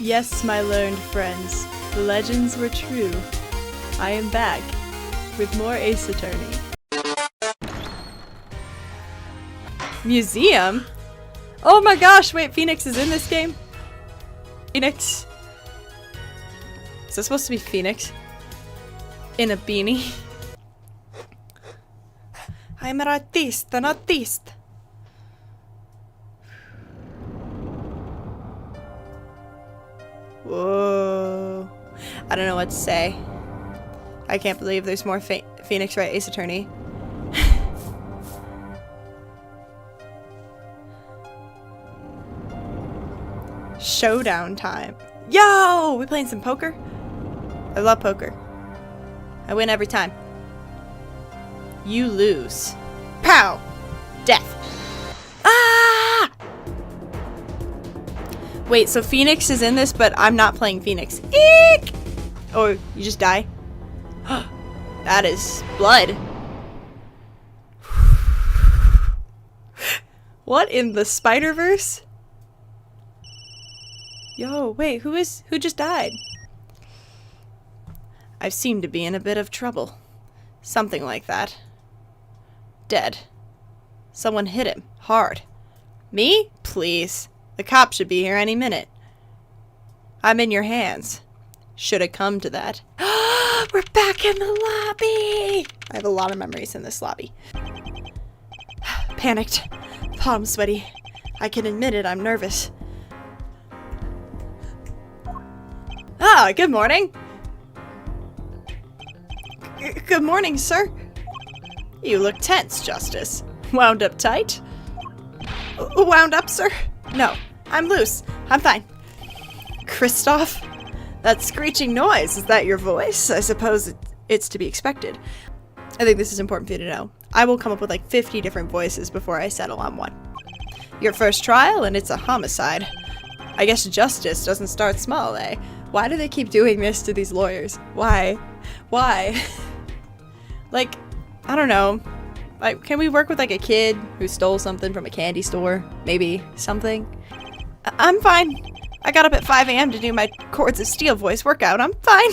Yes, my learned friends, the legends were true. I am back with more Ace Attorney. Museum? Oh my gosh, wait, Phoenix is in this game? Phoenix? Is that supposed to be Phoenix? In a beanie? I'm an artist, an artist. Whoa. I don't know what to say. I can't believe there's more Beanix Wright Ace Attorney. Showdown time. Yo! We playing some poker? I love poker. I win every time. You lose. Pow! Death. Ah! Wait, so Phoenix is in this, but I'm not playing Phoenix. Eek! Or you just die? That is blood. What in the Spider-Verse? Yo, wait, who just died? I seem to be in a bit of trouble. Something like that. Dead. Someone hit him. Hard. Me? Please. The cops should be here any minute. I'm in your hands. Should it come to that. We're back in the lobby! I have a lot of memories in this lobby. Panicked. Palms sweaty. I can admit it, I'm nervous. Ah, good morning. Good morning, sir. You look tense, Justice. Wound up tight? Wound up, sir? No, I'm loose. I'm fine. Kristoff? That screeching noise, is that your voice? I suppose it's to be expected. I think this is important for you to know. I will come up with like 50 different voices before I settle on one. Your first trial, and it's a homicide. I guess justice doesn't start small, eh? Why do they keep doing this to these lawyers? Why? Why? Like, I don't know. Like, can we work with like a kid who stole something from a candy store? Maybe something? I'm fine. I got up at 5 a.m. to do my Chords of Steel voice workout. I'm fine.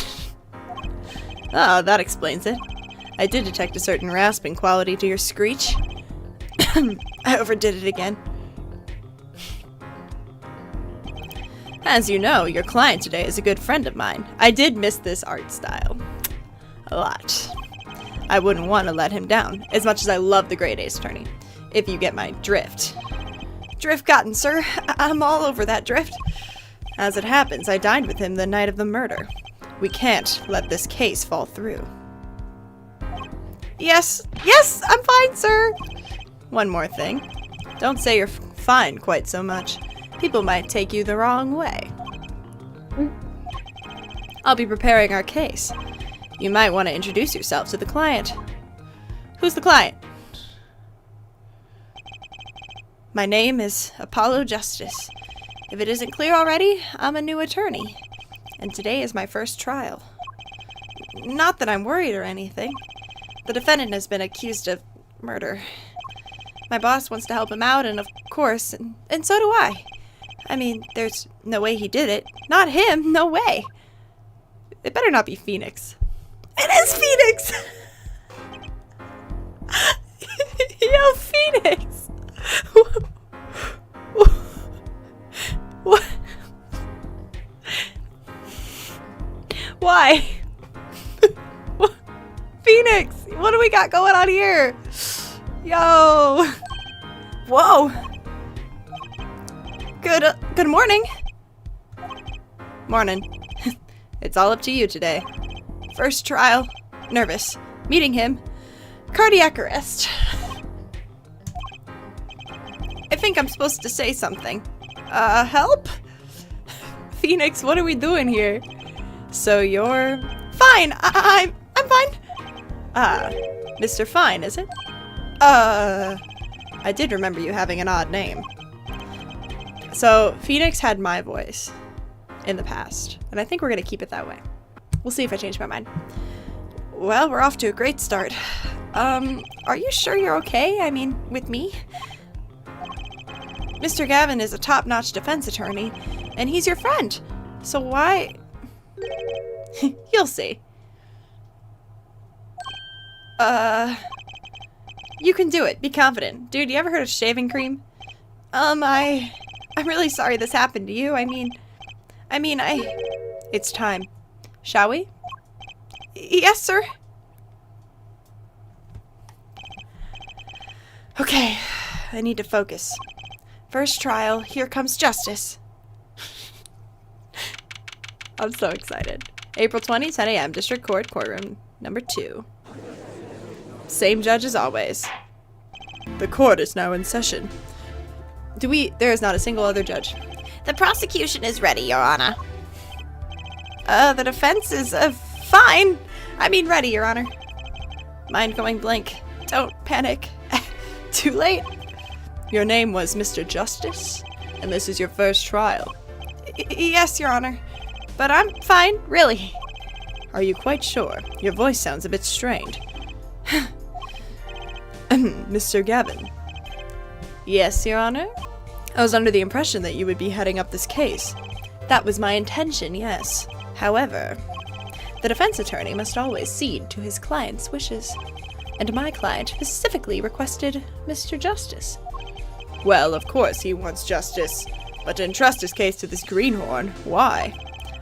Oh, that explains it. I did detect a certain rasping quality to your screech. I overdid it again. As you know, your client today is a good friend of mine. I did miss this art style. A lot. I wouldn't want to let him down, as much as I love the Great Ace Attorney. If you get my drift. Drift gotten, sir. I'm all over that drift. As it happens, I dined with him the night of the murder. We can't let this case fall through. Yes, I'm fine, sir. One more thing. Don't say you're fine quite so much. People might take you the wrong way. I'll be preparing our case. You might want to introduce yourself to the client. Who's the client? My name is Apollo Justice. If it isn't clear already, I'm a new attorney. And today is my first trial. Not that I'm worried or anything. The defendant has been accused of murder. My boss wants to help him out, and of course, and so do I. I mean, there's no way he did it. Not him, no way. It better not be Phoenix. It is Phoenix! Yo, Phoenix! What? Why? Phoenix! What do we got going on here? Yo! Whoa! Good morning. Morning. It's all up to you today. First trial. Nervous. Meeting him. Cardiac arrest. I think I'm supposed to say something. Help? Phoenix, what are we doing here? So you're... Fine! I'm fine! Mr. Fine, is it? I did remember you having an odd name. So, Phoenix had my voice in the past, and I think we're gonna keep it that way. We'll see if I change my mind. Well, we're off to a great start. Are you sure you're okay? I mean, with me? Mr. Gavin is a top-notch defense attorney, and he's your friend. So why? You'll see. You can do it. Be confident. Dude, you ever heard of shaving cream? I'm really sorry this happened to you. I mean, It's time. Shall we? Yes, sir. Okay, I need to focus. First trial, here comes justice. I'm so excited. April 20, 10 a.m., District Court, courtroom number 2. Same judge as always. The court is now in session. There is not a single other judge. The prosecution is ready, Your Honor. The defense is, fine. I mean ready, Your Honor. Mind going blank. Don't panic. Too late. Your name was Mr. Justice, and this is your first trial. Yes, Your Honor. But I'm fine, really. Are you quite sure? Your voice sounds a bit strained. Mr. Gavin. Yes, Your Honor? I was under the impression that you would be heading up this case. That was my intention, yes. However, the defense attorney must always cede to his client's wishes. And my client specifically requested Mr. Justice. Well, of course he wants justice, but to entrust his case to this greenhorn, why?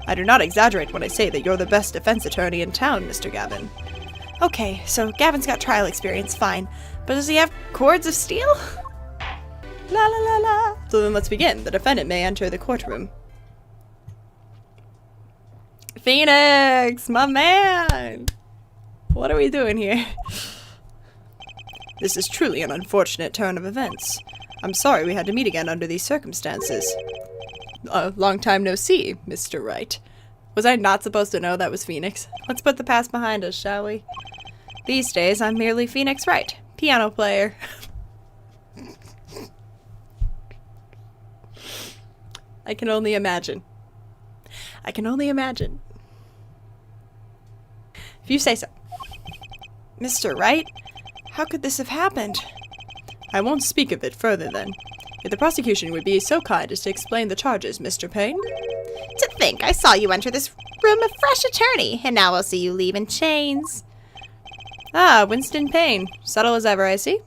I do not exaggerate when I say that you're the best defense attorney in town, Mr. Gavin. Okay, so Gavin's got trial experience, fine. But does he have cords of steel? La la la la. So then let's begin. The defendant may enter the courtroom. Beanix, my man! What are we doing here? This is truly an unfortunate turn of events. I'm sorry we had to meet again under these circumstances. Long time no see, Mr. Wright. Was I not supposed to know that was Beanix? Let's put the past behind us, shall we? These days, I'm merely Beanix Wright, piano player. I can only imagine. I can only imagine. If you say so. Mr. Wright? How could this have happened? I won't speak of it further then. If the prosecution would be so kind as to explain the charges, Mr. Payne. To think I saw you enter this room a fresh attorney, and now I'll see you leave in chains. Ah, Winston Payne. Subtle as ever, I see.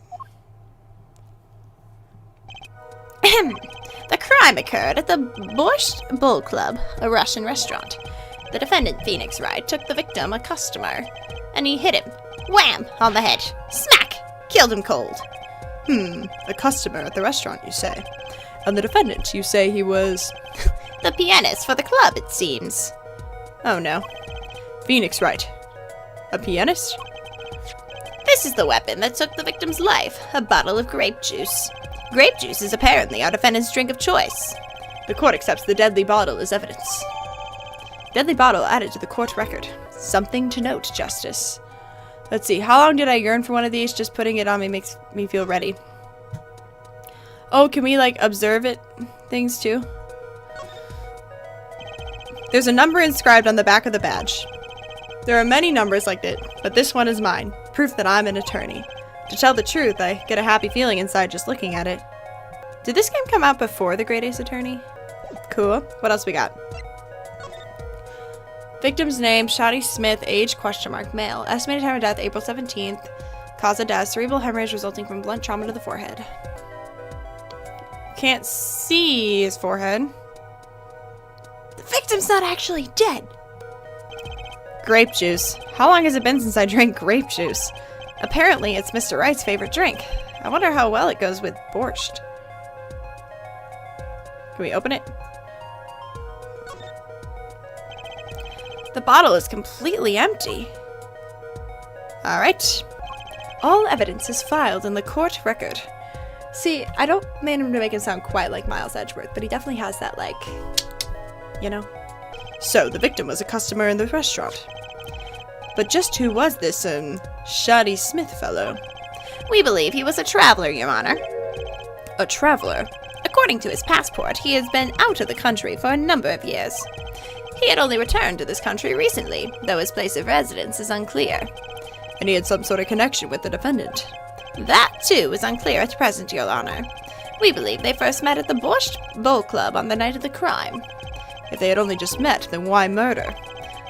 The crime occurred at the Borscht Bull Club, a Russian restaurant. The defendant, Beanix Wright, took the victim, a customer, and he hit him. Wham! On the head. Smack! Killed him cold. A customer at the restaurant, you say. And the defendant, you say he was... The pianist for the club, it seems. Oh no. Beanix Wright. A pianist? This is the weapon that took the victim's life, a bottle of grape juice. Grape juice is apparently our defendant's drink of choice. The court accepts the deadly bottle as evidence. Deadly bottle added to the court record. Something to note, Justice. Let's see, how long did I yearn for one of these? Just putting it on me makes me feel ready. Oh, can we, like, observe it? Things, too? There's a number inscribed on the back of the badge. There are many numbers like it, but this one is mine. Proof that I'm an attorney. To tell the truth, I get a happy feeling inside just looking at it. Did this game come out before The Great Ace Attorney? Cool. What else we got? Victim's name, Shotty Smith, age, question mark, male. Estimated time of death, April 17th. Cause of death, cerebral hemorrhage resulting from blunt trauma to the forehead. Can't see his forehead. The victim's not actually dead. Grape juice. How long has it been since I drank grape juice? Apparently, it's Mr. Wright's favorite drink. I wonder how well it goes with borscht. Can we open it? The bottle is completely empty. Alright. All evidence is filed in the court record. See, I don't mean him to make him sound quite like Miles Edgeworth, but he definitely has that, like, you know? So, the victim was a customer in the restaurant. But just who was this, Shoddy Smith fellow? We believe he was a traveler, Your Honor. A traveler? According to his passport, he has been out of the country for a number of years. He had only returned to this country recently, though his place of residence is unclear. And he had some sort of connection with the defendant. That, too, is unclear at present, Your Honor. We believe they first met at the Borscht Bull Club on the night of the crime. If they had only just met, then why murder?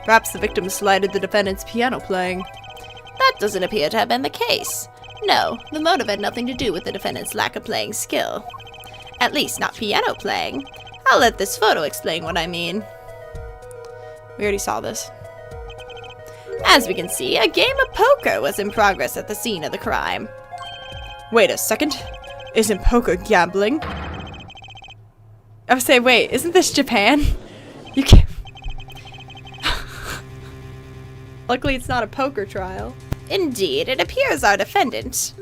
Perhaps the victim slighted the defendant's piano playing. That doesn't appear to have been the case. No, the motive had nothing to do with the defendant's lack of playing skill. At least not piano playing. I'll let this photo explain what I mean. We already saw this. As we can see, a game of poker was in progress at the scene of the crime. Wait a second. Isn't poker gambling? I would say, wait, isn't this Japan? You can't... Luckily, it's not a poker trial. Indeed, it appears our defendant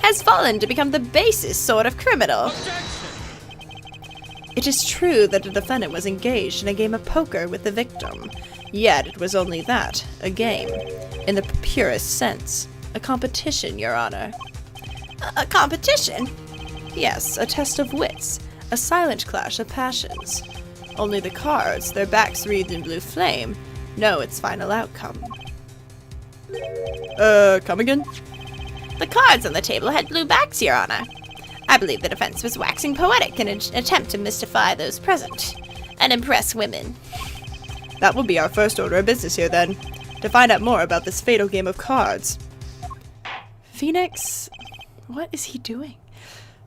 has fallen to become the basest sort of criminal. It is true that the defendant was engaged in a game of poker with the victim. Yet it was only that, a game. In the purest sense. A competition, Your Honor. A competition? Yes, a test of wits. A silent clash of passions. Only the cards, their backs wreathed in blue flame, know its final outcome. Come again? The cards on the table had blue backs, Your Honor. I believe the defense was waxing poetic in an attempt to mystify those present and impress women. That will be our first order of business here, then, to find out more about this fatal game of cards. Phoenix, what is he doing?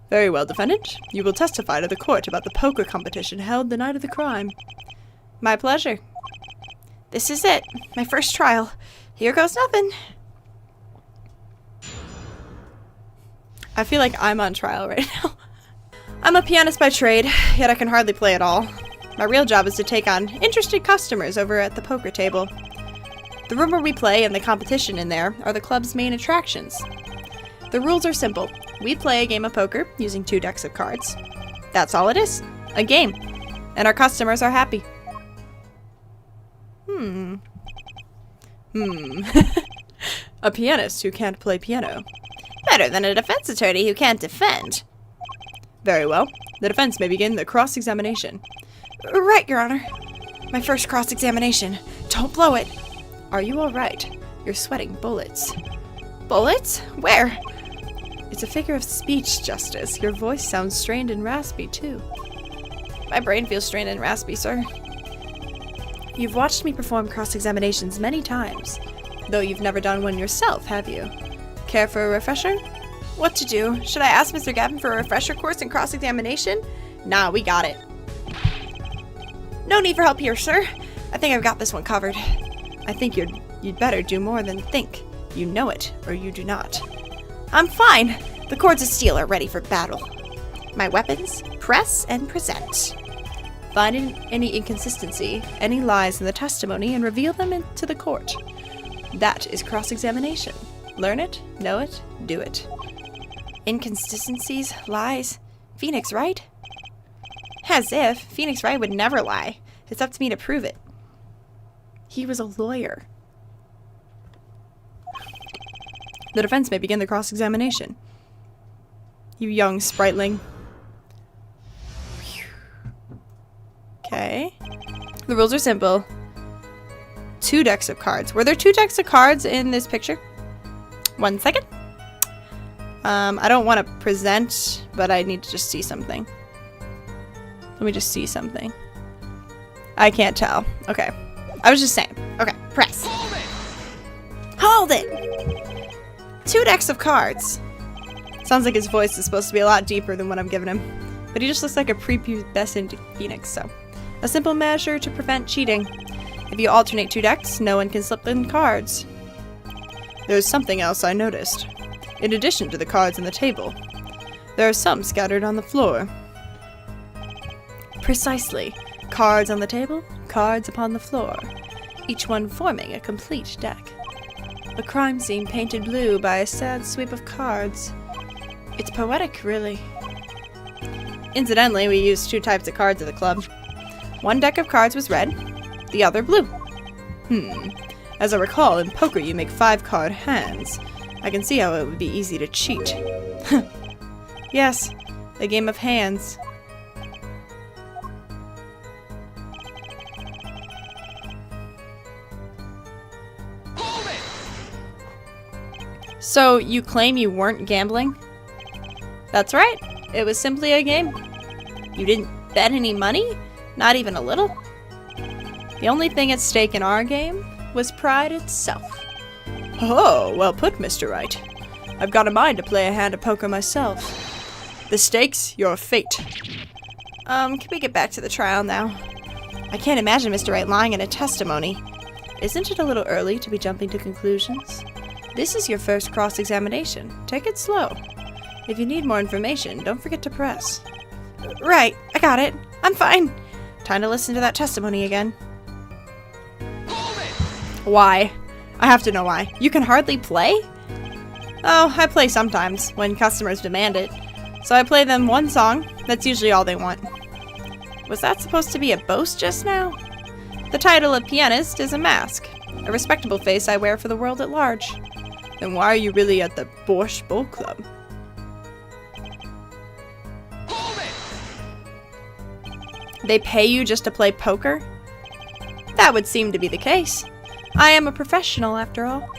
Very well, defendant. You will testify to the court about the poker competition held the night of the crime. My pleasure. This is it, my first trial. Here goes nothing. I feel like I'm on trial right now. I'm a pianist by trade, yet I can hardly play at all. My real job is to take on interested customers over at the poker table. The room where we play and the competition in there are the club's main attractions. The rules are simple. We play a game of poker using 2 decks of cards. That's all it is. A game. And our customers are happy. A pianist who can't play piano. Better than a defense attorney who can't defend. Very well. The defense may begin the cross-examination. Right, Your Honor. My first cross-examination. Don't blow it. Are you all right? You're sweating bullets. Bullets? Where? It's a figure of speech, Justice. Your voice sounds strained and raspy, too. My brain feels strained and raspy, sir. You've watched me perform cross-examinations many times, though you've never done one yourself, have you? Care for a refresher? What to do? Should I ask Mr. Gavin for a refresher course in cross-examination? Nah, we got it. No need for help here, sir. I think I've got this one covered. I think you'd better do more than think. You know it, or you do not. I'm fine. The cords of steel are ready for battle. My weapons, press and present. Find any inconsistency, any lies in the testimony, and reveal them to the court. That is cross-examination. Learn it, know it, do it. Inconsistencies, lies. Beanix Wright? As if. Beanix Wright would never lie. It's up to me to prove it. He was a lawyer. The defense may begin the cross-examination. You young spriteling. Okay. The rules are simple. 2 decks of cards. Were there 2 decks of cards in this picture? 1 second. I don't want to present, but I need to just see something. Let me just see something. I can't tell. Okay. I was just saying. Okay, press. Hold it! 2 decks of cards. Sounds like his voice is supposed to be a lot deeper than what I'm giving him. But he just looks like a prepubescent phoenix, so. A simple measure to prevent cheating. If you alternate 2 decks, no one can slip in cards. There's something else I noticed. In addition to the cards on the table, there are some scattered on the floor. Precisely. Cards on the table, cards upon the floor. Each one forming a complete deck. A crime scene painted blue by a sad sweep of cards. It's poetic, really. Incidentally, we used 2 types of cards at the club. 1 deck of cards was red, the other blue. As I recall, in poker you make 5-card hands. I can see how it would be easy to cheat. Yes, a game of hands. So, you claim you weren't gambling? That's right. It was simply a game. You didn't bet any money? Not even a little? The only thing at stake in our game was pride itself. Oh, well put, Mr. Wright. I've got a mind to play a hand of poker myself. The stakes, your fate. Can we get back to the trial now? I can't imagine Mr. Wright lying in a testimony. Isn't it a little early to be jumping to conclusions? This is your first cross-examination. Take it slow. If you need more information, don't forget to press. Right, I got it. I'm fine. Time to listen to that testimony again. Why? I have to know why. You can hardly play? Oh, I play sometimes, when customers demand it. So I play them one song. That's usually all they want. Was that supposed to be a boast just now? The title of pianist is a mask. A respectable face I wear for the world at large. Then why are you really at the Borscht Bowl Club? They pay you just to play poker? That would seem to be the case. I am a professional, after all.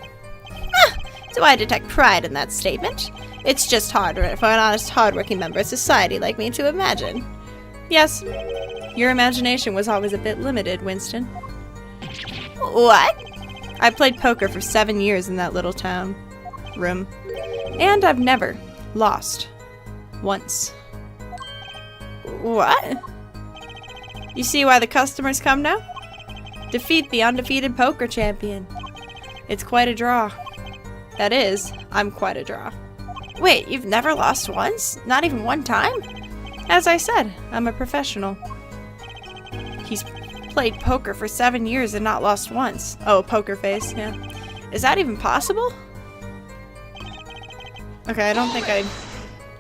Do I detect pride in that statement? It's just harder for an honest, hard-working member of society like me to imagine. Yes. Your imagination was always a bit limited, Winston. What? I played poker for 7 years in that little town room. And I've never lost. Once. What? You see why the customers come now? Defeat the undefeated poker champion. It's quite a draw. That is, I'm quite a draw. Wait, you've never lost once? Not even one time? As I said, I'm a professional. He's played poker for 7 years and not lost once. Oh, poker face, yeah. Is that even possible? Okay, I don't think I...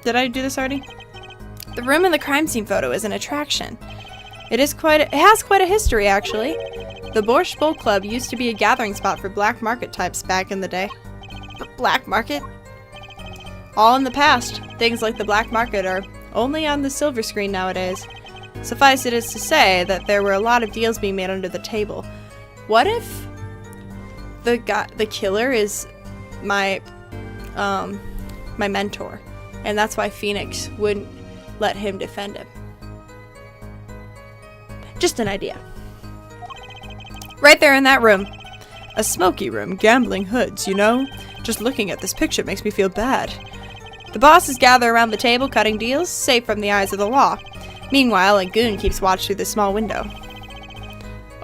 Did I do this already? The room in the crime scene photo is an attraction. It has quite a history, actually. The Borscht Bowl Club used to be a gathering spot for black market types back in the day. Black market? All in the past. Things like the black market are only on the silver screen nowadays. Suffice it is to say that there were a lot of deals being made under the table. What if the killer is my mentor, and that's why Phoenix wouldn't let him defend him? Just an idea. Right there in that room. A smoky room, gambling hoods, you know? Just looking at this picture makes me feel bad. The bosses gather around the table cutting deals, safe from the eyes of the law. Meanwhile, a goon keeps watch through the small window.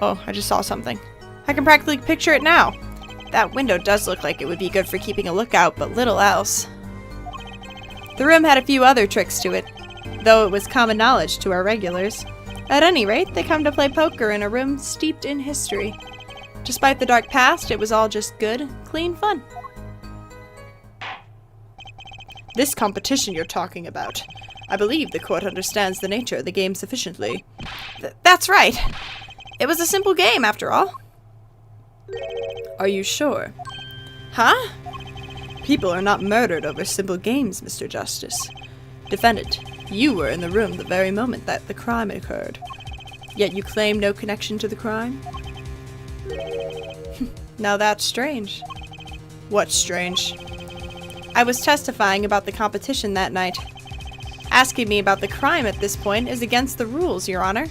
Oh, I just saw something. I can practically picture it now. That window does look like it would be good for keeping a lookout, but little else. The room had a few other tricks to it, though it was common knowledge to our regulars. At any rate, they come to play poker in a room steeped in history. Despite the dark past, it was all just good, clean fun. This competition you're talking about. I believe the court understands the nature of the game sufficiently. That's right. It was a simple game, after all. Are you sure? Huh? People are not murdered over simple games, Mr. Justice. Defendant, you were in the room the very moment that the crime occurred. Yet you claim no connection to the crime? Now that's strange. What's strange? I was testifying about the competition that night. Asking me about the crime at this point is against the rules, Your Honor.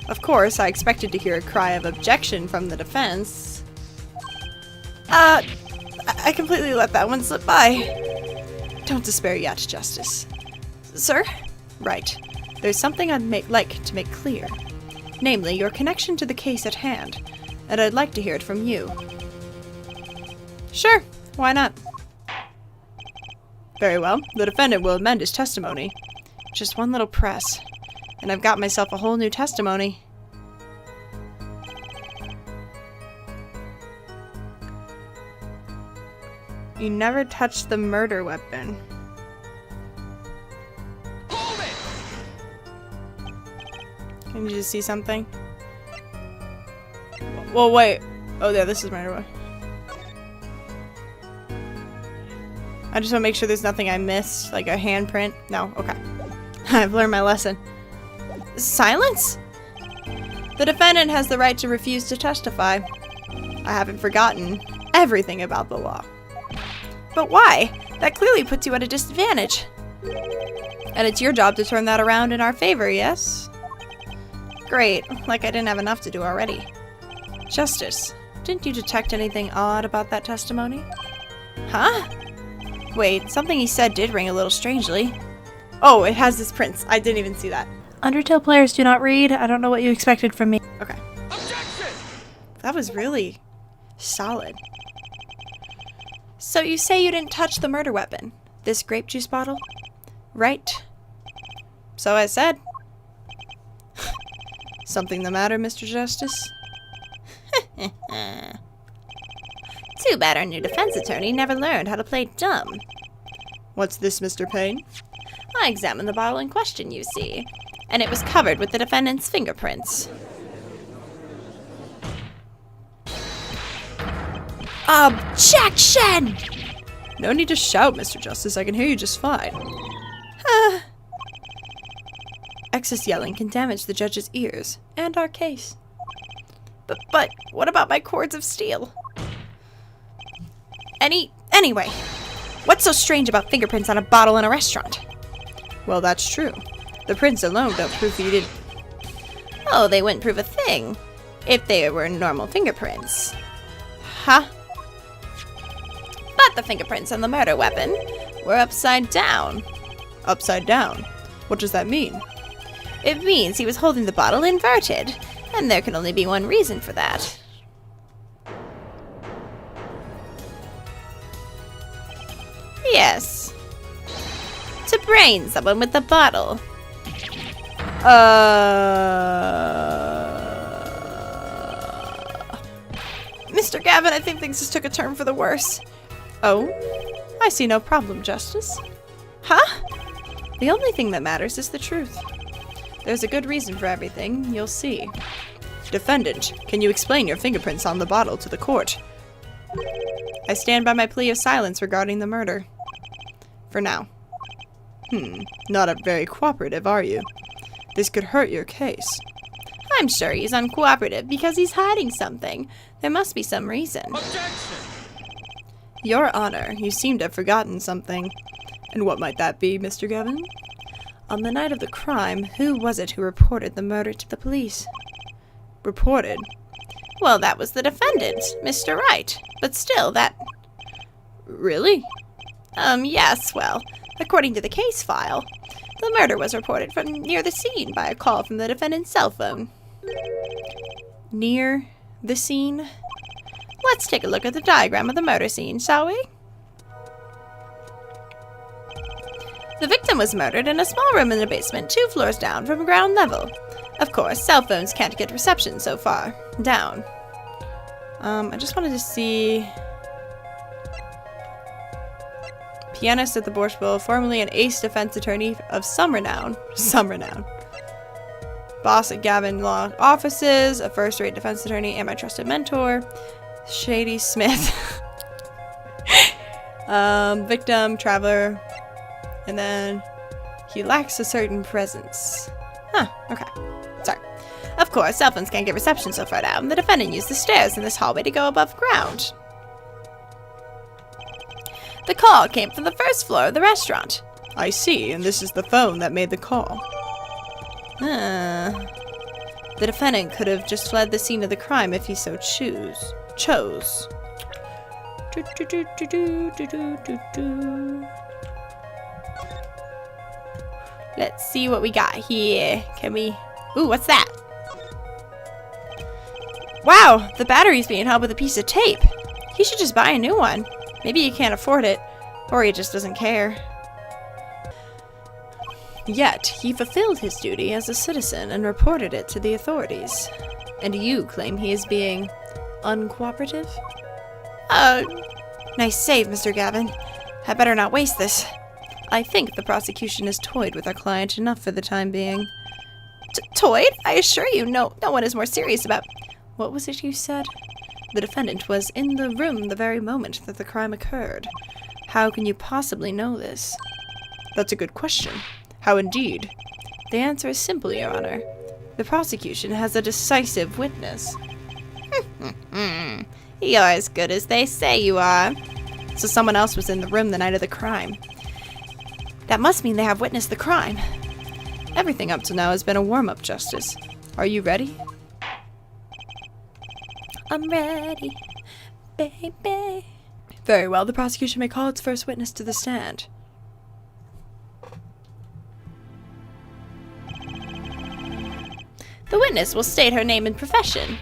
Of course, I expected to hear a cry of objection from the defense. I completely let that one slip by. Don't despair yet, Justice. Sir? Right. There's something I'd like to make clear. Namely, your connection to the case at hand. And I'd like to hear it from you. Sure, why not? Very well, the defendant will amend his testimony. Just one little press, and I've got myself a whole new testimony. You never touched the murder weapon. Can you just see something? Well, wait. Oh, yeah, this is murder weapon. I just want to make sure there's nothing I missed, like a handprint. No, okay. I've learned my lesson. Silence? The defendant has the right to refuse to testify. I haven't forgotten everything about the law. But why? That clearly puts you at a disadvantage. And it's your job to turn that around in our favor, yes? Great, like I didn't have enough to do already. Justice, didn't you detect anything odd about that testimony? Huh? Wait, something he said did ring a little strangely. Oh, it has this prince. I didn't even see that. Undertale players do not read. I don't know what you expected from me. Okay. Objection! That was really solid. So you say you didn't touch the murder weapon? This grape juice bottle? Right? So I said. Something the matter, Mr. Justice? Too bad our new defense attorney never learned how to play dumb. What's this, Mr. Payne? I examined the bottle in question, you see, and it was covered with the defendant's fingerprints. Objection! No need to shout, Mr. Justice. I can hear you just fine. Excess yelling can damage the judge's ears and our case. But what about my cords of steel? Anyway, what's so strange about fingerprints on a bottle in a restaurant? Well, that's true. The prints alone don't prove you didn't. Oh, they wouldn't prove a thing if they were normal fingerprints. Huh? But the fingerprints on the murder weapon were upside down. Upside down? What does that mean? It means he was holding the bottle inverted, and there can only be one reason for that. Yes. To brain someone with the bottle. Mr. Gavin, I think things just took a turn for the worse. Oh? I see no problem, Justice. Huh? The only thing that matters is the truth. There's a good reason for everything, you'll see. Defendant, can you explain your fingerprints on the bottle to the court? I stand by my plea of silence regarding the murder. For now. Not very cooperative, are you? This could hurt your case. I'm sure he's uncooperative because he's hiding something. There must be some reason. Objection! Your Honor, you seem to have forgotten something. And what might that be, Mr. Gavin? On the night of the crime, who was it who reported the murder to the police? Reported? Well, that was the defendant, Mr. Wright. But still, that... Really? Yes, well, according to the case file, the murder was reported from near the scene by a call from the defendant's cell phone. Near the scene? Let's take a look at the diagram of the murder scene, shall we? The victim was murdered in a small room in the basement, 2 floors down from ground level. Of course, cell phones can't get reception so far down. I just wanted to see... Pianist at the Borscht Bowl, formerly an ace defense attorney of some renown. Boss at Gavin Law Offices, a first-rate defense attorney, and my trusted mentor, Shady Smith. Victim, traveler, and then he lacks a certain presence. Huh, okay. Sorry. Of course, cell phones can't get reception so far down. The defendant used the stairs in this hallway to go above ground. The call came from the first floor of the restaurant. I see, and this is the phone that made the call. The defendant could have just fled the scene of the crime if he so chose. Let's see what we got here. Can we... Ooh, what's that? Wow, the battery's being held with a piece of tape. He should just buy a new one. Maybe he can't afford it, or he just doesn't care. Yet, he fulfilled his duty as a citizen and reported it to the authorities. And you claim he is being uncooperative? Nice save, Mr. Gavin. I better not waste this. I think the prosecution has toyed with our client enough for the time being. Toyed? I assure you, no one is more serious about... What was it you said? The defendant was in the room the very moment that the crime occurred. How can you possibly know this? That's a good question. How indeed? The answer is simple, Your Honor. The prosecution has a decisive witness. You're as good as they say you are. So someone else was in the room the night of the crime. That must mean they have witnessed the crime. Everything up to now has been a warm-up, Justice. Are you ready? I'm ready, baby. Very well, the prosecution may call its first witness to the stand. The witness will state her name and profession.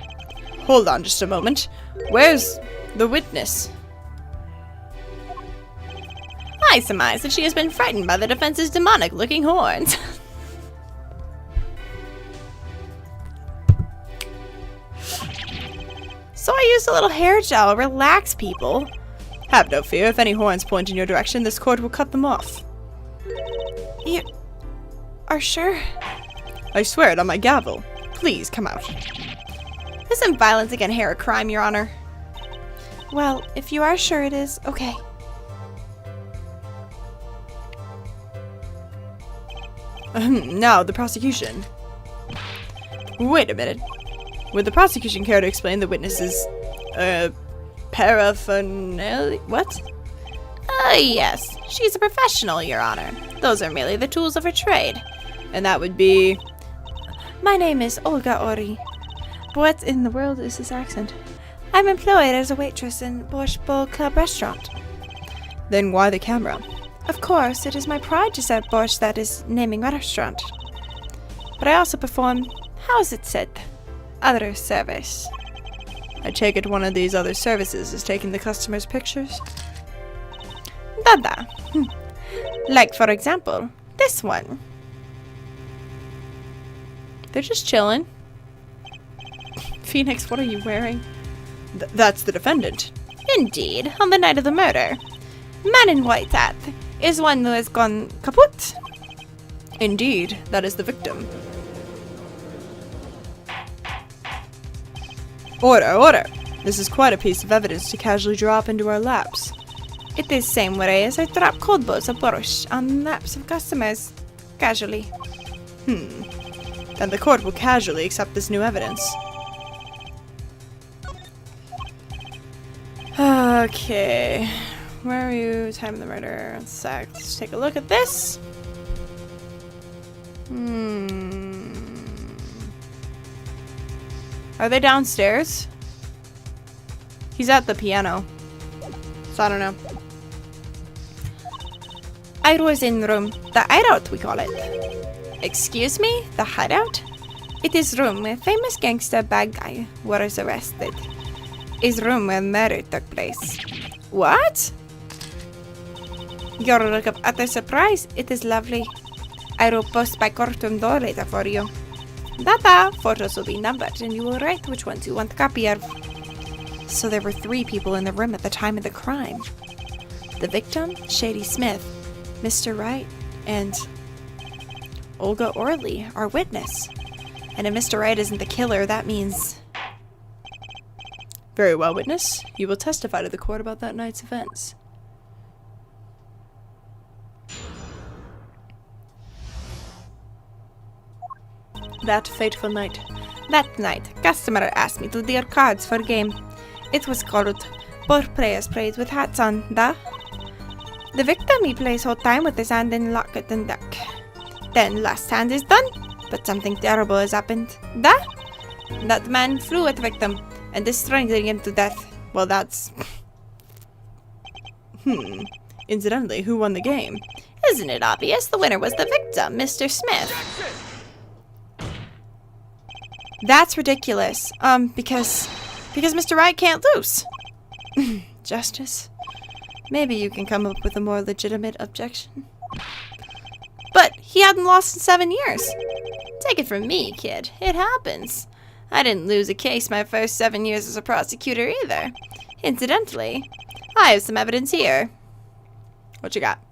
Hold on just a moment. Where's the witness? I surmise that she has been frightened by the defense's demonic-looking horns. So I used a little hair gel. Relax, people. Have no fear. If any horns point in your direction, this court will cut them off. You are sure? I swear it on my gavel. Please, come out. Isn't violence against hair a crime, Your Honor? Well, if you are sure it is, okay. Now, the prosecution. Wait a minute. Would the prosecution care to explain the witness's, paraphernalia? What? Yes. She's a professional, Your Honor. Those are merely the tools of her trade. And that would be... My name is Olga Ori. What in the world is this accent? I'm employed as a waitress in Borscht Bowl Club restaurant. Then why the camera? Of course, it is my pride to serve borscht, that is, naming my restaurant. But I also perform, how is it said, other service. I take it one of these other services is taking the customer's pictures? Dada. Like, for example, this one. They're just chilling. Phoenix, what are you wearing? That's the defendant. Indeed, on the night of the murder. Man in white hat is one who has gone kaput. Indeed, that is the victim. Order, order! This is quite a piece of evidence to casually drop into our laps. It is same way as I drop cold balls of borscht on laps of customers, casually. Then the court will casually accept this new evidence. Okay. Where are you? Time of the murder. Let's take a look at this. Are they downstairs? He's at the piano. So I don't know. I was in room, the hideout we call it. Excuse me? The hideout? It is room where famous gangster bad guy was arrested. Is room where murder took place. What? You're like utter surprise. It is lovely. I will post by courtroom door later for you. Data photos will be numbered, and you will write which ones you want a copy of. So there were 3 people in the room at the time of the crime. The victim, Shady Smith, Mr. Wright, and Olga Orley, our witness. And if Mr. Wright isn't the killer, that means... Very well, witness. You will testify to the court about that night's events. That fateful night. That night, customer asked me to deal cards for game. It was called Both Players Played with Hats on, da? The victim, he plays whole time with his hand in locket and duck. Then last hand is done, but something terrible has happened, da? That man flew at the victim and is strangling him to death. Well, that's... Incidentally, who won the game? Isn't it obvious? The winner was the victim, Mr. Smith. That's ridiculous. Because Mr. Wright can't lose. Justice? Maybe you can come up with a more legitimate objection. But he hadn't lost in 7 years. Take it from me, kid. It happens. I didn't lose a case my first 7 years as a prosecutor either. Incidentally, I have some evidence here. What you got?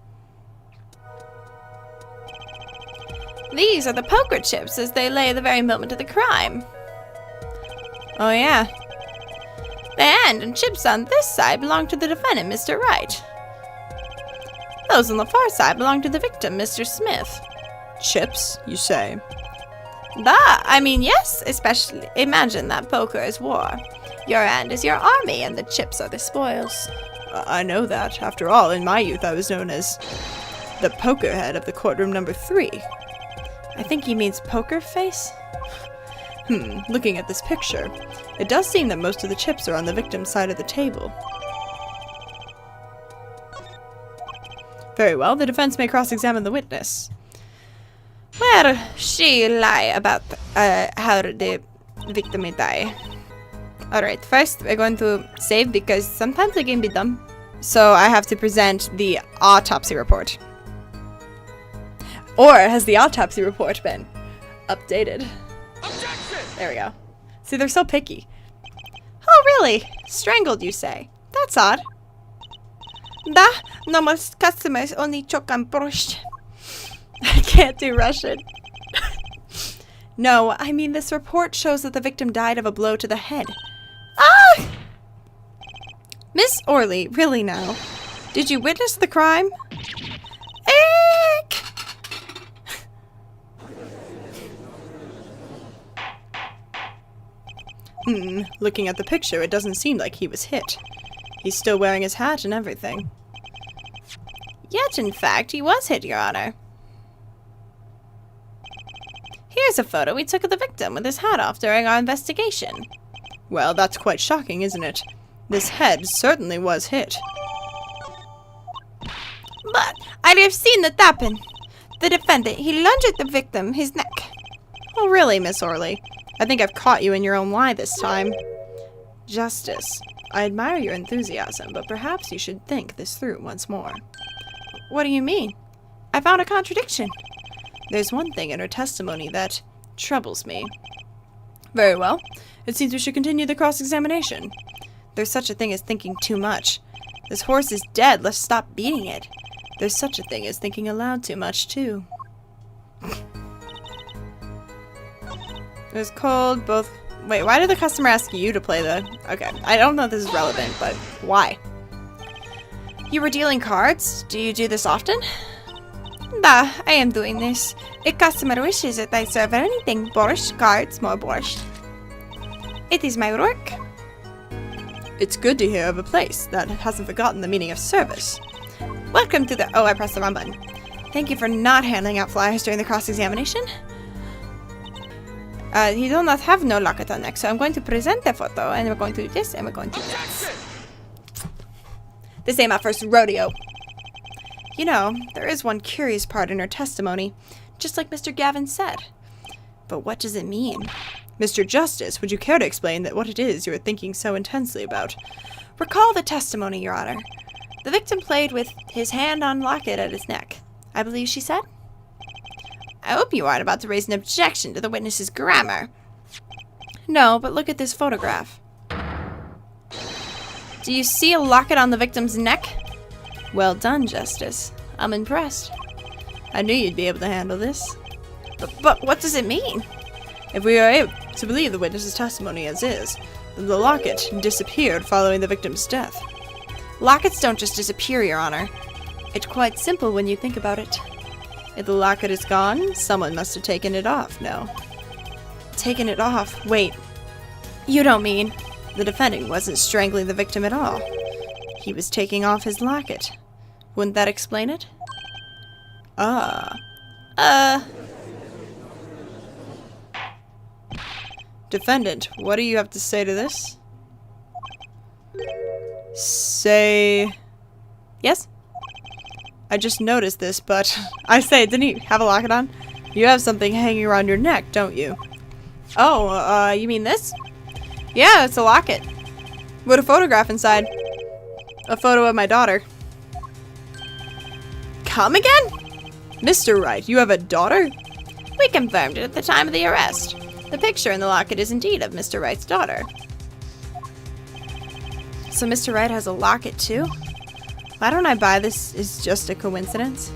These are the poker chips as they lay at the very moment of the crime. Oh yeah. The hand and chips on this side belong to the defendant, Mr. Wright. Those on the far side belong to the victim, Mr. Smith. Chips, you say? I mean, yes, especially imagine that poker is war. Your hand is your army and the chips are the spoils. I know that. After all, in my youth I was known as the poker head of the courtroom number 3. I think he means poker face. Looking at this picture, it does seem that most of the chips are on the victim's side of the table. Very well, the defense may cross-examine the witness. Well, she lie about how the victim may die. Alright, first we're going to save because sometimes it can be dumb. So I have to present the autopsy report. Or has the autopsy report been updated? Objection! There we go. See, they're so picky. Oh, really? Strangled, you say? That's odd. Da, no most customers only choke on borscht. I can't do Russian. No, I mean this report shows that the victim died of a blow to the head. Ah! Miss Orley, really now? Did you witness the crime? Eek! Looking at the picture, it doesn't seem like he was hit. He's still wearing his hat and everything. Yet, in fact, he was hit, Your Honor. Here's a photo we took of the victim with his hat off during our investigation. Well, that's quite shocking, isn't it? This head certainly was hit. But I have seen that happen. The defendant, he lunged at the victim, his neck. Oh, really, Miss Orley? I think I've caught you in your own lie this time. Justice, I admire your enthusiasm, but perhaps you should think this through once more. What do you mean? I found a contradiction. There's one thing in her testimony that troubles me. Very well. It seems we should continue the cross-examination. There's such a thing as thinking too much. This horse is dead, let's stop beating it. There's such a thing as thinking aloud too much, too. It was cold, both... Wait, why did the customer ask you to play the... Okay, I don't know if this is relevant, but why? You were dealing cards? Do you do this often? Da, I am doing this. A customer wishes that I serve anything. Borscht, cards, more borscht. It is my work. It's good to hear of a place that hasn't forgotten the meaning of service. Welcome to the... Oh, I pressed the wrong button. Thank you for not handing out flyers during the cross-examination. He do not have no locket on neck, so I'm going to present the photo, and we're going to do this, and we're going to do this. This ain't my first rodeo. You know, there is one curious part in her testimony, just like Mr. Gavin said. But what does it mean? Mr. Justice, would you care to explain that what it is you are thinking so intensely about? Recall the testimony, Your Honor. The victim played with his hand on locket at his neck, I believe she said. I hope you aren't about to raise an objection to the witness's grammar. No, but look at this photograph. Do you see a locket on the victim's neck? Well done, Justice. I'm impressed. I knew you'd be able to handle this. But what does it mean? If we are able to believe the witness's testimony as is, then the locket disappeared following the victim's death. Lockets don't just disappear, Your Honor. It's quite simple when you think about it. If the locket is gone, someone must have taken it off, no? Taken it off? Wait. You don't mean... The defendant wasn't strangling the victim at all. He was taking off his locket. Wouldn't that explain it? Defendant, what do you have to say to this? Say... Yes? I just noticed this, but... I say, didn't he have a locket on? You have something hanging around your neck, don't you? Oh, you mean this? Yeah, it's a locket. With a photograph inside. A photo of my daughter. Come again? Mr. Wright, you have a daughter? We confirmed it at the time of the arrest. The picture in the locket is indeed of Mr. Wright's daughter. So Mr. Wright has a locket too? Why don't I buy this is just a coincidence?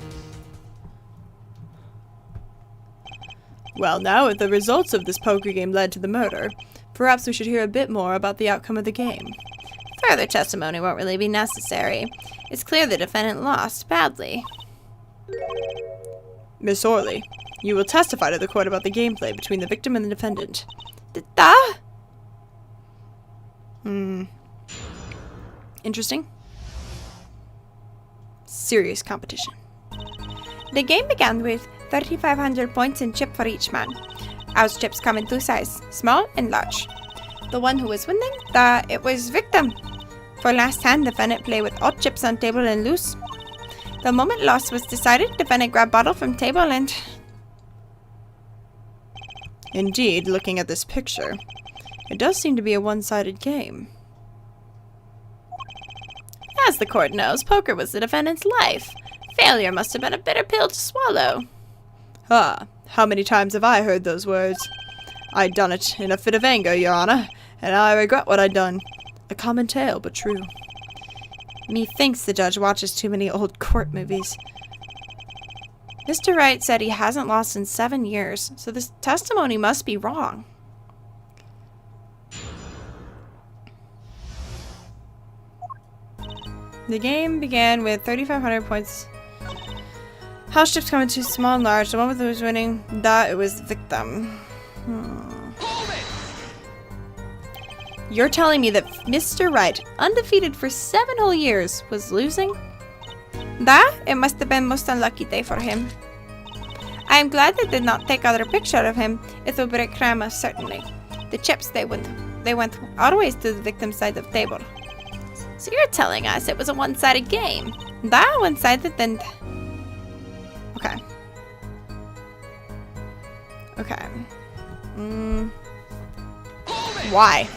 Well, now if the results of this poker game led to the murder, perhaps we should hear a bit more about the outcome of the game. Further testimony won't really be necessary. It's clear the defendant lost badly. Miss Orley, you will testify to the court about the gameplay between the victim and the defendant. Interesting. Serious competition. The game began with 3,500 points in chip for each man. Ours chips come in two sizes, small and large. The one who was winning? It was victim. For last hand, defendant play with all chips on table and loose. The moment loss was decided, defendant grabbed bottle from table and... Indeed, looking at this picture, it does seem to be a one-sided game. As the court knows, poker was the defendant's life. Failure must have been a bitter pill to swallow. Ah, how many times have I heard those words? I done it in a fit of anger, Your Honor, and I regret what I done. A common tale, but true. Methinks the judge watches too many old court movies. Mr. Wright said he hasn't lost in 7 years, so this testimony must be wrong. The game began with 3,500 points. House chips coming too small and large. The one who was winning, it was the victim. You're telling me that Mr. Wright, undefeated for 7 whole years, was losing? It must have been most unlucky day for him. I am glad they did not take other picture of him. It will break Krama, certainly. The chips, they went always to the victim's side of the table. So you're telling us it was a one-sided game? One-sided and... Okay. Okay. Why?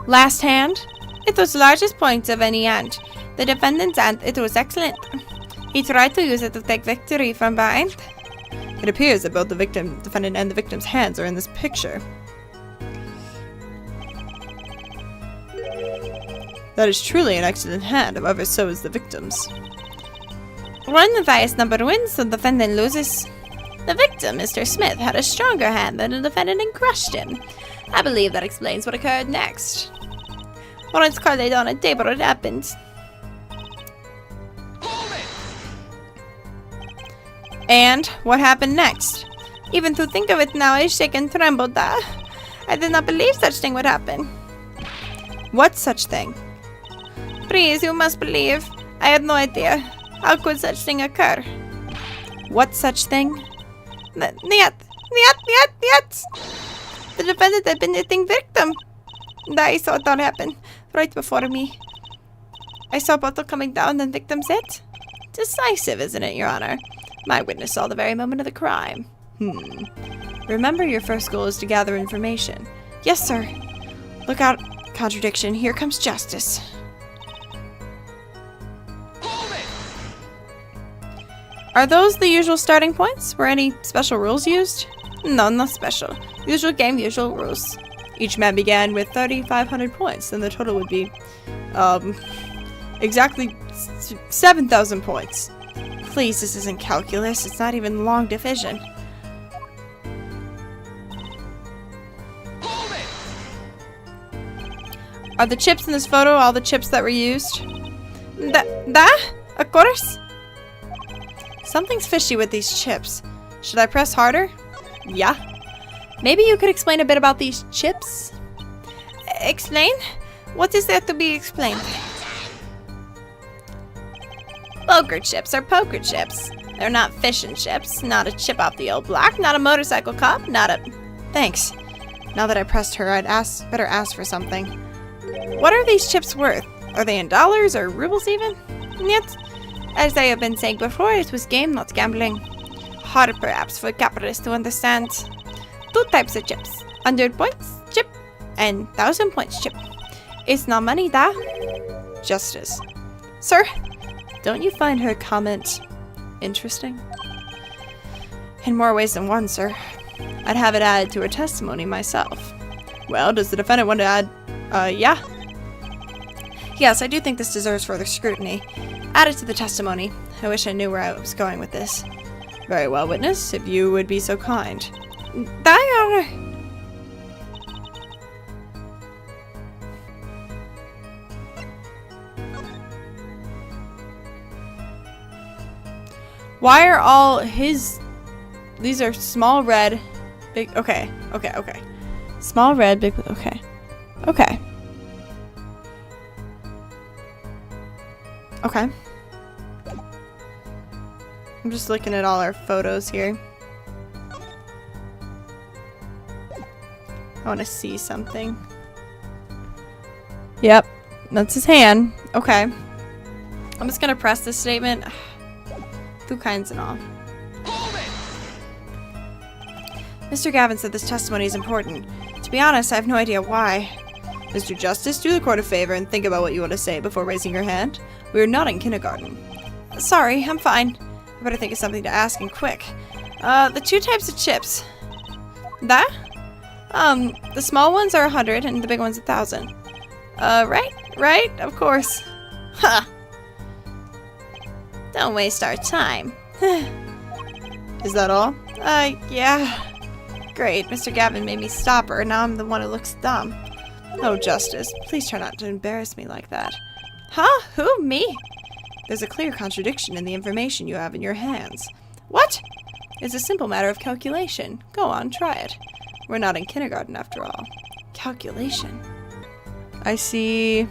Last hand? It was largest points of any hand. The defendant's hand, it was excellent. He tried to use it to take victory from behind. It appears that both the defendant and the victim's hands are in this picture. That is truly an excellent hand, however so is the victim's. One of the highest number wins, the defendant loses. The victim, Mr. Smith, had a stronger hand than the defendant and crushed him. I believe that explains what occurred next. Once called it on a table, it happened. And what happened next? Even to think of it now, I shake and tremble. I did not believe such thing would happen. What such thing? Please, you must believe. I had no idea. How could such thing occur? What such thing? Niet. The defendant had been hitting victim. I saw it all happen, right before me. I saw bottle coming down and victim's hit. Decisive, isn't it, Your Honor? My witness saw the very moment of the crime. Remember, your first goal is to gather information. Yes, sir. Look out, contradiction. Here comes justice. Are those the usual starting points? Were any special rules used? No, not special. Usual game, usual rules. Each man began with 3,500 points, then the total would be, exactly 7,000 points. Please, this isn't calculus. It's not even long division. Are the chips in this photo all the chips that were used? Of course. Something's fishy with these chips. Should I press harder? Yeah. Maybe you could explain a bit about these chips? Explain? What is there to be explained? Poker chips are poker chips. They're not fish and chips, not a chip off the old block, not a motorcycle cop, not a... Thanks. Now that I pressed her, I'd better ask for something. What are these chips worth? Are they in dollars or rubles even? Yet, as I have been saying before, it was game, not gambling. Hard perhaps for capitalists to understand. 2 types of chips. 100 points chip and 1,000 points chip. It's not money, Justice. Sir, don't you find her comment interesting? In more ways than one, sir. I'd have it added to her testimony myself. Well, does the defendant want to add... yeah? Yes, I do think this deserves further scrutiny. Add it to the testimony. I wish I knew where I was going with this. Very well, witness, if you would be so kind. Your Honor. Why are all his... These are small red, big... Okay. Small red, big... Okay. I'm just looking at all our photos here. I want to see something. Yep, that's his hand. Okay. I'm just gonna press this statement. 2 kinds and all. Mr. Gavin said this testimony is important. To be honest, I have no idea why. Mr. Justice, do the court a favor and think about what you want to say before raising your hand. We are not in kindergarten. Sorry, I'm fine. I better think of something to ask and quick. The 2 types of chips. That? The small ones are 100 and the big one's 1,000. Right? Of course. Ha! Don't waste our time. Is that all? Yeah. Great, Mr. Gavin made me stop her, and now I'm the one who looks dumb. Oh, Justice, please try not to embarrass me like that. Huh? Who? Me? There's a clear contradiction in the information you have in your hands. What? It's a simple matter of calculation. Go on, try it. We're not in kindergarten after all. Calculation. I do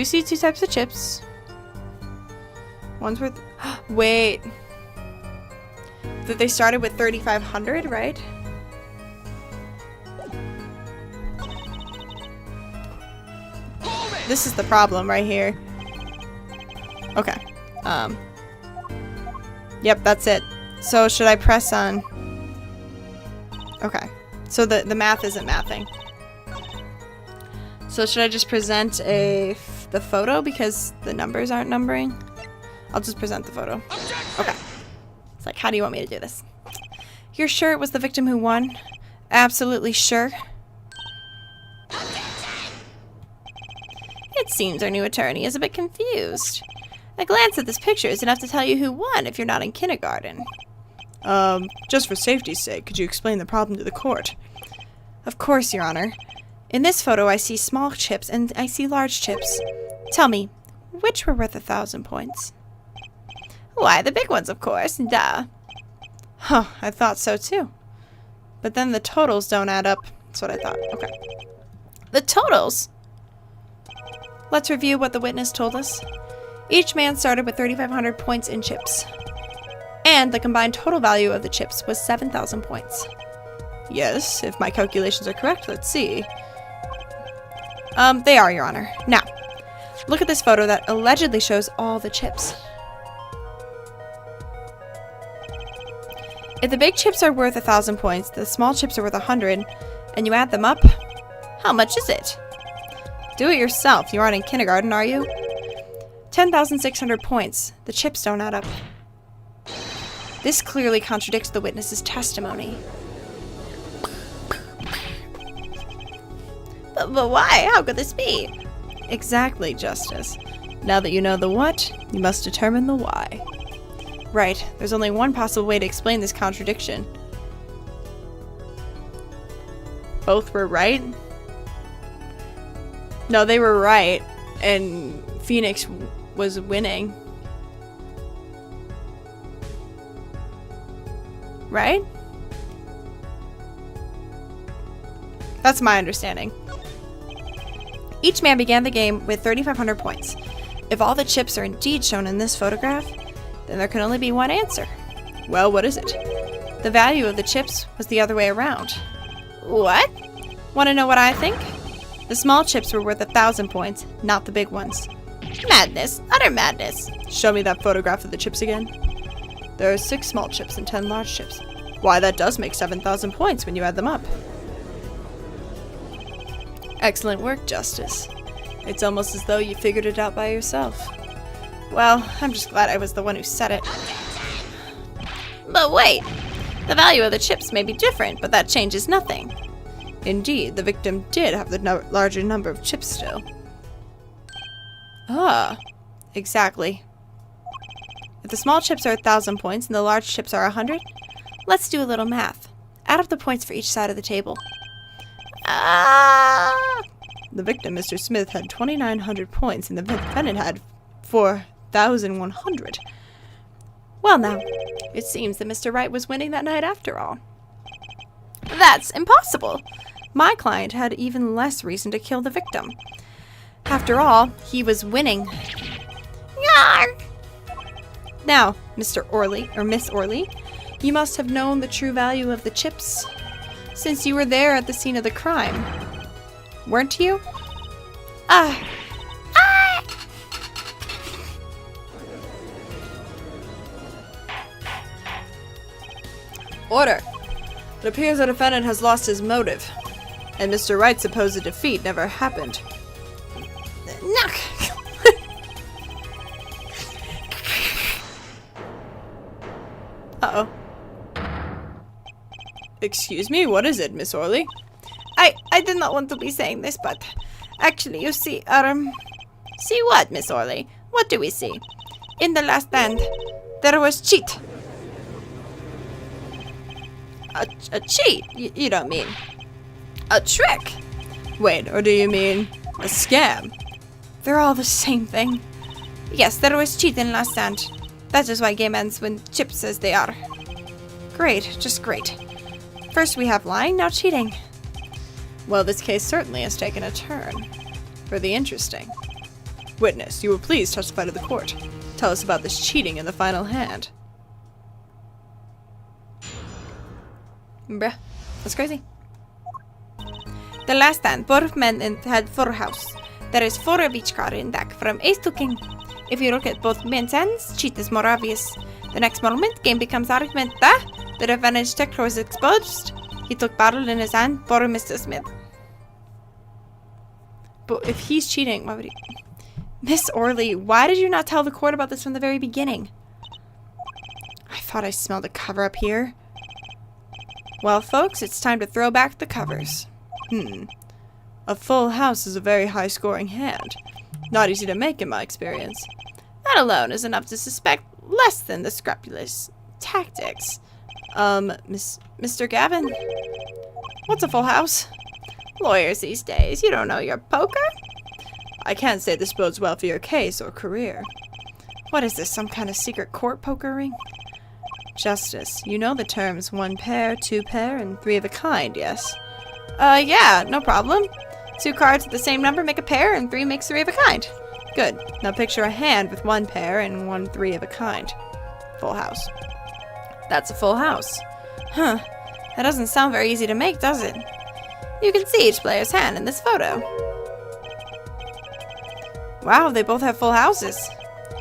see 2 types of chips. One's worth... Wait. That they started with 3,500, right? This is the problem right here. Okay. Yep, that's it. So should I press on... Okay. So the math isn't mathing. So should I just present the photo because the numbers aren't numbering? I'll just present the photo. Okay. It's like, how do you want me to do this? You're sure it was the victim who won? Absolutely sure? It seems our new attorney is a bit confused. A glance at this picture is enough to tell you who won if you're not in kindergarten. Just for safety's sake, could you explain the problem to the court? Of course, Your Honor. In this photo, I see small chips and I see large chips. Tell me, which were worth 1,000 points? Why, the big ones, of course. Duh. Huh, I thought so too. But then the totals don't add up. That's what I thought. Okay. The totals? Let's review what the witness told us. Each man started with 3,500 points in chips. And the combined total value of the chips was 7,000 points. Yes, if my calculations are correct, let's see. They are, Your Honor. Now, look at this photo that allegedly shows all the chips. If the big chips are worth 1,000 points, the small chips are worth 100, and you add them up, how much is it? Do it yourself. You aren't in kindergarten, are you? 10,600 points. The chips don't add up. This clearly contradicts the witness's testimony. But why? How could this be? Exactly, Justice. Now that you know the what, you must determine the why. Right, there's only one possible way to explain this contradiction. Both were right? No, they were right, and Phoenix was winning. Right? That's my understanding. Each man began the game with 3,500 points. If all the chips are indeed shown in this photograph, then there can only be one answer. Well, what is it? The value of the chips was the other way around. What? Want to know what I think? The small chips were worth 1,000 points, not the big ones. Madness. Utter madness. Show me that photograph of the chips again. There are 6 small chips and 10 large chips. Why, that does make 7,000 points when you add them up. Excellent work, Justice. It's almost as though you figured it out by yourself. Well, I'm just glad I was the one who said it. But wait. The value of the chips may be different, but that changes nothing. Indeed, the victim did have the larger number of chips still. Ah, exactly. If the small chips are 1,000 points and the large chips are 100, let's do a little math. Add up the points for each side of the table. The victim, Mr. Smith, had 2,900 points and the defendant had 4,100. Well now, it seems that Mr. Wright was winning that night after all. That's impossible! My client had even less reason to kill the victim. After all, he was winning. Yarr! Now, Mr. Orley, or Miss Orley, you must have known the true value of the chips. since you were there at the scene of the crime. Weren't you? Order. It appears the defendant has lost his motive, and Mr. Wright's supposed defeat never happened. Knock! Uh-oh. Excuse me, what is it, Miss Orley? I did not want to be saying this, but actually, you see, See what, Miss Orley? What do we see? in the last stand, there was cheat. A cheat? You don't mean a trick? Wait, or do you mean a scam? They're all the same thing. Yes, there was cheat in last stand. That is why game ends when Chip says they are. Great, just great. First we have lying, now cheating. Well, this case certainly has taken a turn for the interesting. Witness, you will please testify to the court. Tell us about this cheating in the final hand. Bruh, that's crazy. The last stand, both men had 4 house. There is 4 of each card in deck, from ace to king. If you look at both men's hands, cheat is more obvious. The next moment, game becomes argument. The defendant's check was exposed. He took battle in his hand for Mr. Smith. But if he's cheating, why would he... Miss Orley, why did you not tell the court about this from the very beginning? I thought I smelled a cover up here. Well, folks, it's time to throw back the covers. A full house is a very high-scoring hand. Not easy to make in my experience. That alone is enough to suspect less than the scrupulous tactics. Mr. Gavin? What's a full house? Lawyers these days, you don't know your poker? I can't say this bodes well for your case or career. What is this, some kind of secret court poker ring? Justice, you know the terms 1 pair, 2 pair, and 3 of a kind, yes? Yeah, no problem. 2 cards with the same number make a pair, and 3 makes 3 of a kind. Good. Now picture a hand with 1 pair and 1 3 of a kind. Full house. That's a full house. Huh. That doesn't sound very easy to make, does it? You can see each player's hand in this photo. Wow, they both have full houses.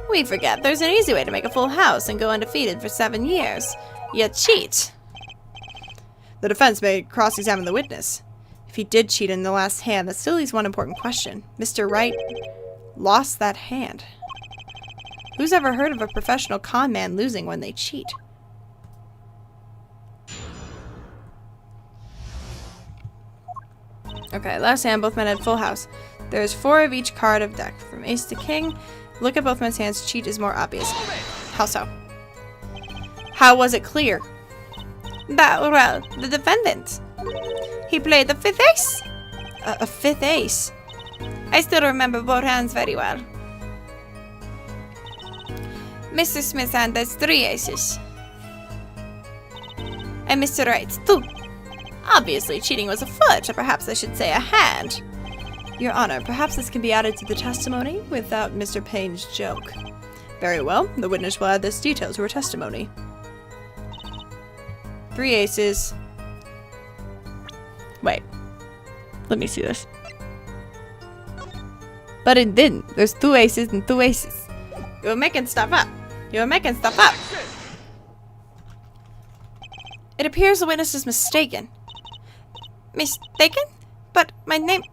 We forget there's an easy way to make a full house and go undefeated for 7 years. You cheat. The defense may cross-examine the witness. If he did cheat in the last hand, that still leaves one important question. Mr. Wright lost that hand. Who's ever heard of a professional con man losing when they cheat? Okay, last hand, both men had full house. There's 4 of each card of deck. From ace to king, look at both men's hands, cheat is more obvious. How so? How was it clear? Well, the defendant. He played the 5th ace. A 5th ace? I still remember both hands very well. Mr. Smith's hand has 3 aces. And Mr. Wright's 2. Obviously, cheating was afoot, or perhaps I should say a hand. Your Honor, perhaps this can be added to the testimony without Mr. Payne's joke. Very well, the witness will add this detail to her testimony. 3 aces. Wait. Let me see this. But it didn't. There's 2 aces and 2 aces. You're making stuff up. You're making stuff up. It appears the witness is mistaken. Mistaken? But my name...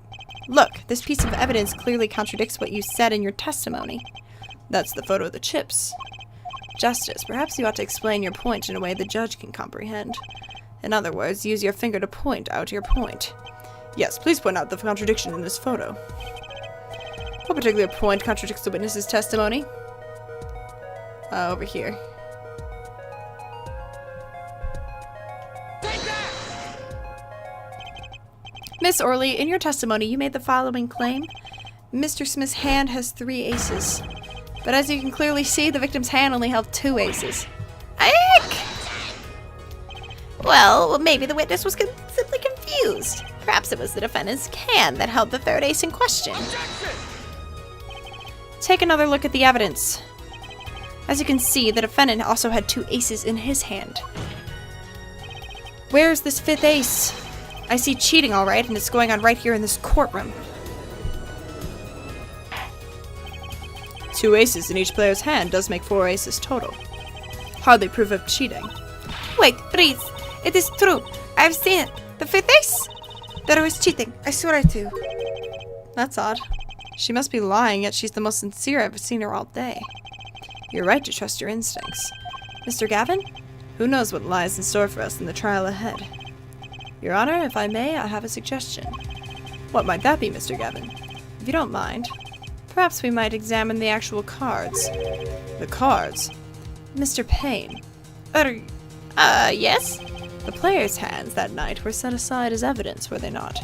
Look, this piece of evidence clearly contradicts what you said in your testimony. That's the photo of the chips. Justice, perhaps you ought to explain your point in a way the judge can comprehend. In other words, use your finger to point out your point. Yes, please point out the contradiction in this photo. What particular point contradicts the witness's testimony? Over here. Miss Orley, in your testimony, you made the following claim. Mr. Smith's hand has 3 aces. But as you can clearly see, the victim's hand only held 2 aces. Baaaaack! Well, maybe the witness was simply confused. Perhaps it was the defendant's hand that held the 3rd ace in question. Take another look at the evidence. As you can see, the defendant also had 2 aces in his hand. Where's this 5th ace? I see cheating all right, and it's going on right here in this courtroom. 2 aces in each player's hand does make 4 aces total. Hardly proof of cheating. Wait, freeze. It is true. I've seen it. The face? There was cheating. I swear to you. That's odd. She must be lying, yet she's the most sincere I've seen her all day. You're right to trust your instincts. Mr. Gavin? Who knows what lies in store for us in the trial ahead? Your Honor, if I may, I have a suggestion. What might that be, Mr. Gavin? If you don't mind, perhaps we might examine the actual cards. The cards? Mr. Payne. Yes? The players' hands that night were set aside as evidence, were they not?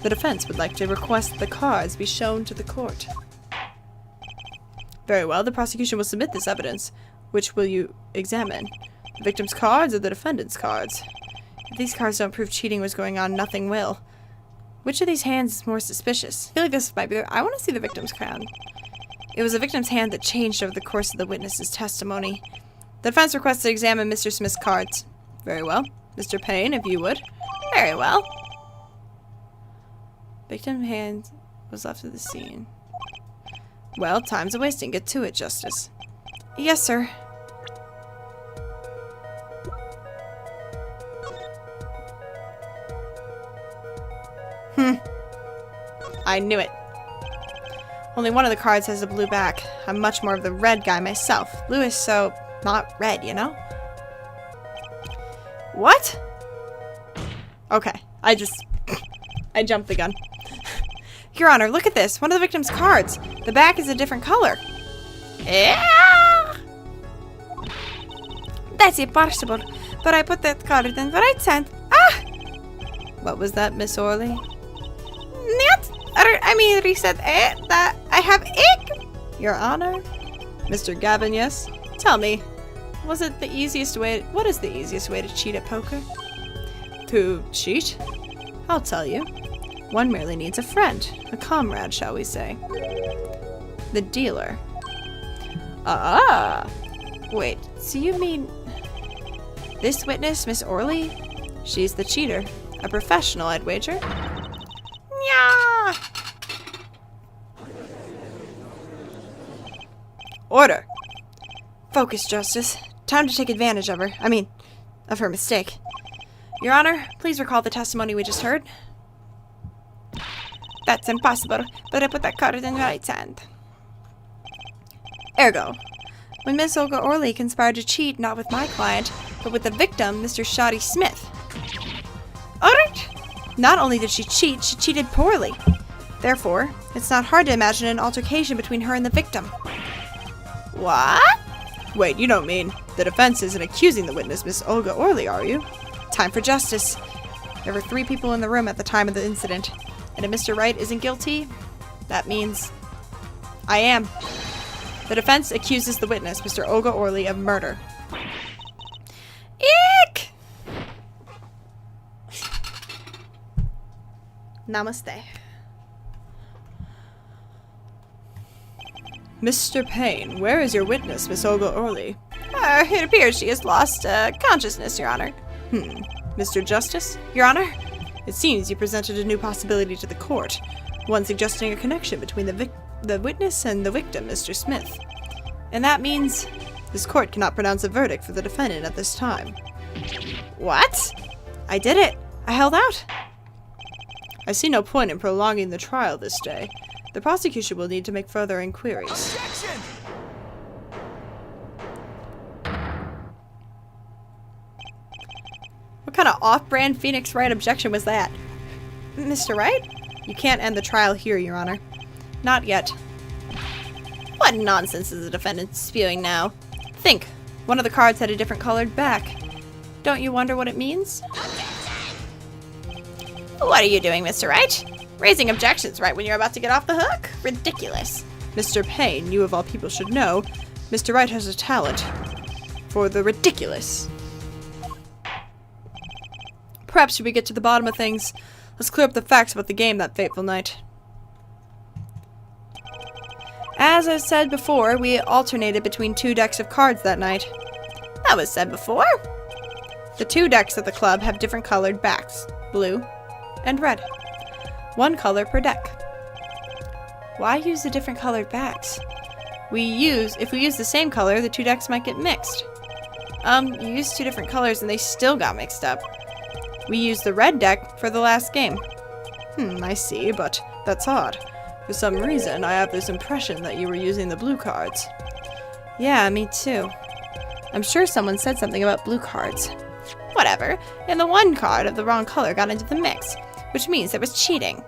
The defense would like to request that the cards be shown to the court. Very well, the prosecution will submit this evidence. Which will you examine? The victim's cards or the defendant's cards? If these cards don't prove cheating was going on, nothing will. Which of these hands is more suspicious? I feel like this might be I want to see the victim's hand. It was the victim's hand that changed over the course of the witness's testimony. The defense requests to examine Mr. Smith's cards. Very well. Mr. Payne, if you would. Very well. Victim hand was left at the scene. Well, time's a-wasting. Get to it, Justice. Yes, sir. I knew it. Only one of the cards has a blue back. I'm much more of the red guy myself. Blue is so not red, you know? What? Okay, I jumped the gun. Your Honor, look at this. One of the victim's cards. The back is a different color. Yeah! That's impossible. But I put that card in the right hand. Ah! What was that, Miss Orley? Reset that I have ick. Your Honor? Mr. Gavin, yes? Tell me, what is the easiest way to cheat at poker? To cheat? I'll tell you. One merely needs a friend, a comrade, shall we say. The dealer. Ah! Wait, so you mean this witness, Miss Orley? She's the cheater. A professional, I'd wager. Yeah. Order! Focus, Justice. Time to take advantage of her. Of her mistake. Your Honor, please recall the testimony we just heard. That's impossible, but I put that card in the right hand. Ergo, when Miss Olga Orley conspired to cheat not with my client, but with the victim, Mr. Shoddy Smith. Alright! Not only did she cheat, she cheated poorly. Therefore, it's not hard to imagine an altercation between her and the victim. What? Wait, you don't mean the defense isn't accusing the witness, Miss Olga Orley, are you? Time for justice. There were 3 people in the room at the time of the incident, and if Mr. Wright isn't guilty, that means I am. The defense accuses the witness, Mr. Olga Orley, of murder. Ick! Namaste. Mr. Payne, where is your witness, Miss Olga Orley? It appears she has lost consciousness, Your Honor. Mr. Justice? Your Honor? It seems you presented a new possibility to the court, one suggesting a connection between the witness and the victim, Mr. Smith. And that means this court cannot pronounce a verdict for the defendant at this time. What? I did it. I held out. I see no point in prolonging the trial this day. The prosecution will need to make further inquiries. Objection! What kind of off-brand Beanix Wright objection was that? Mr. Wright? You can't end the trial here, Your Honor. Not yet. What nonsense is the defendant spewing now? Think. One of the cards had a different colored back. Don't you wonder what it means? What are you doing, Mr. Wright? Raising objections right when you're about to get off the hook? Ridiculous. Mr. Payne, you of all people should know, Mr. Wright has a talent for the ridiculous. Perhaps should we get to the bottom of things? Let's clear up the facts about the game that fateful night. As I said before, we alternated between 2 decks of cards that night. That was said before. The 2 decks of the club have different colored backs, blue and red. 1 color per deck. Why use the different colored backs? If we use the same color, the 2 decks might get mixed. You used 2 different colors and they still got mixed up. We used the red deck for the last game. I see, but that's odd. For some reason, I have this impression that you were using the blue cards. Yeah, me too. I'm sure someone said something about blue cards. Whatever, and the 1 card of the wrong color got into the mix, which means there was cheating.